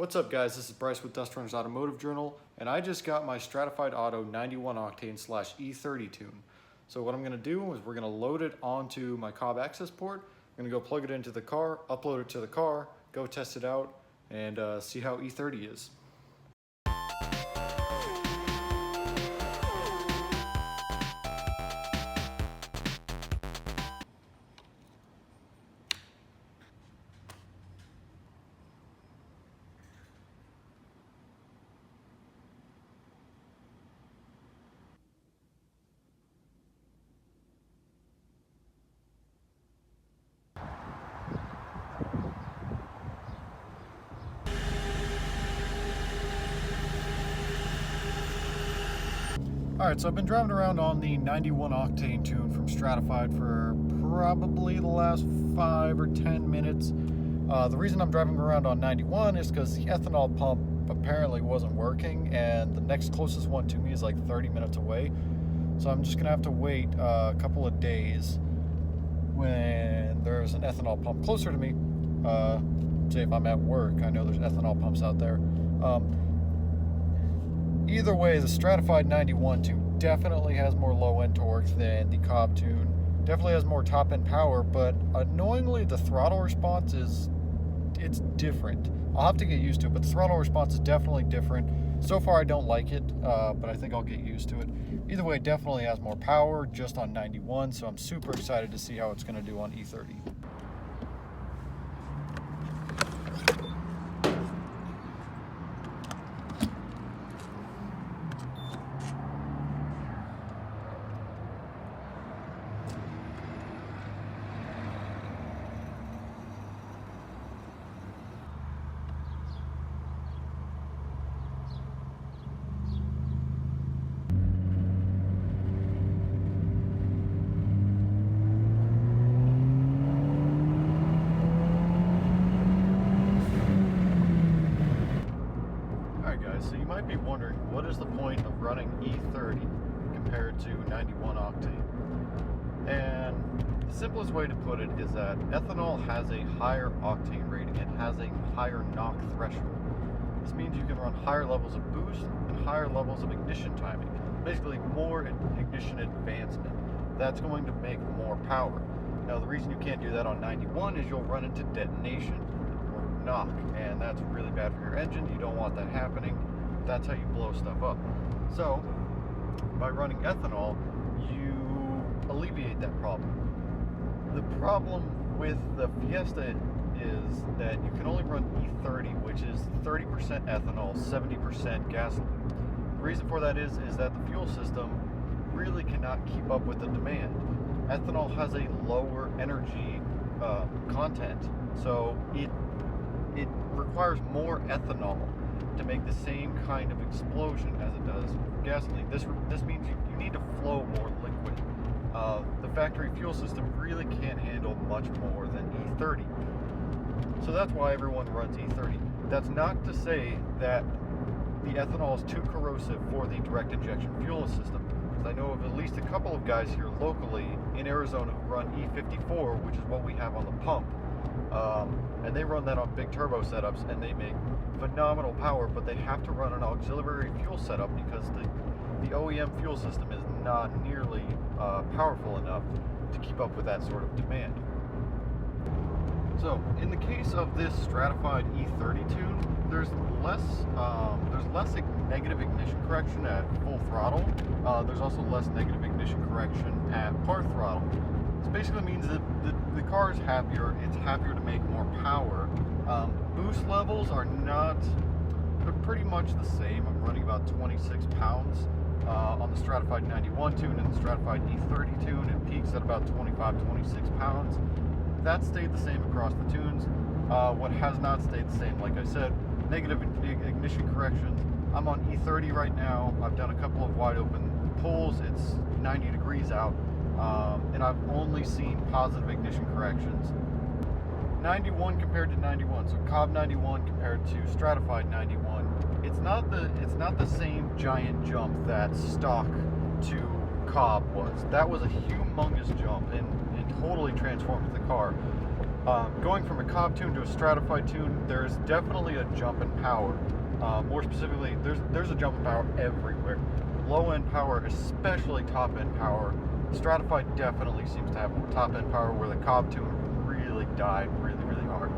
What's up guys, this is Bryce with Dust Runners Automotive Journal, and I just got my Stratified Auto 91 octane / E30 tune. So what I'm going to do is we're going to load it onto my Cobb Accessport. I'm going to go plug it into the car, upload it to the car, go test it out, and see how E30 is. Alright, so I've been driving around on the 91 octane tune from Stratified for probably the last 5 or 10 minutes. The reason I'm driving around on 91 is because the ethanol pump apparently wasn't working, and the next closest one to me is like 30 minutes away. So I'm just going to have to wait a couple of days when there's an ethanol pump closer to me. Say if I'm at work, I know there's ethanol pumps out there. Either way, the Stratified 91 tune definitely has more low-end torque than the Cobb tune. Definitely has more top-end power, but annoyingly the throttle response it's different. I'll have to get used to it, but the throttle response is definitely different. So far I don't like it, but I think I'll get used to it. Either way, it definitely has more power just on 91, so I'm super excited to see how it's going to do on E30. So you might be wondering, what is the point of running E30 compared to 91 octane? And the simplest way to put it is that ethanol has a higher octane rating. It has a higher knock threshold. This means you can run higher levels of boost and higher levels of ignition timing. Basically more ignition advancement. That's going to make more power. Now the reason you can't do that on 91 is you'll run into detonation or knock, and that's really bad for your engine. You don't want that happening. That's how you blow stuff up. So by running ethanol, you alleviate that problem. The problem with the Fiesta is that you can only run E30, which is 30% ethanol, 70% gasoline. The reason for that is that the fuel system really cannot keep up with the demand. Ethanol has a lower energy content, so it requires more ethanol to make the same kind of explosion as it does gasoline. This means you need to flow more liquid. The factory fuel system really can't handle much more than E30. So that's why everyone runs E30. That's not to say that the ethanol is too corrosive for the direct injection fuel system. I know of at least a couple of guys here locally in Arizona who run E54, which is what we have on the pump. And they run that on big turbo setups, and they make phenomenal power, but they have to run an auxiliary fuel setup because the OEM fuel system is not nearly powerful enough to keep up with that sort of demand. So in the case of this Stratified E30 tune, there's less negative ignition correction at full throttle. There's also less negative ignition correction at part throttle. This basically means that the car is happier. It's happier to make more power. Boost levels are they're pretty much the same. I'm running about 26 pounds on the Stratified 91 tune, and the Stratified E30 tune. It peaks at about 25, 26 pounds. That stayed the same across the tunes. What has not stayed the same, like I said, negative ignition corrections. I'm on E30 right now. I've done a couple of wide open pulls. It's 90 degrees out. And I've only seen positive ignition corrections. 91 compared to 91, so Cobb 91 compared to Stratified 91. It's not the same giant jump that stock to Cobb was. That was a humongous jump and totally transformed the car. Going from a Cobb tune to a Stratified tune, there's definitely a jump in power. More specifically, there's a jump in power everywhere. Low-end power, especially top-end power. Stratified definitely seems to have more top-end power, where the Cobb tune really died really, really hard.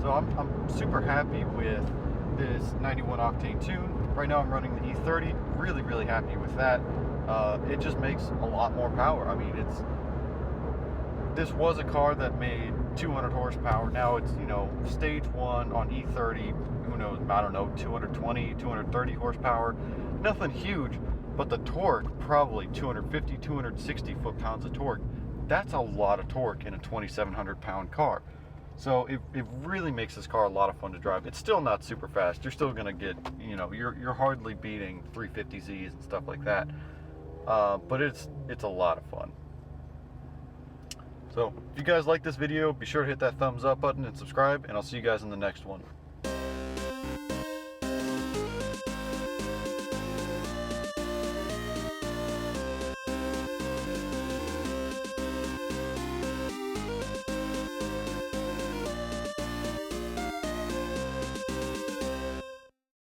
So I'm super happy with this 91 octane tune. Right now I'm running the E30, really, really happy with that. It just makes a lot more power. I mean, this was a car that made 200 horsepower. Now it's, you know, stage 1 on E30, who knows, I don't know, 220, 230 horsepower. Nothing huge, but the torque, probably 250, 260 foot-pounds of torque. That's a lot of torque in a 2,700 pound car. So it really makes this car a lot of fun to drive. It's still not super fast. You're still gonna get, you know, you're hardly beating 350Zs and stuff like that. But it's a lot of fun. So if you guys like this video, be sure to hit that thumbs up button and subscribe, and I'll see you guys in the next one.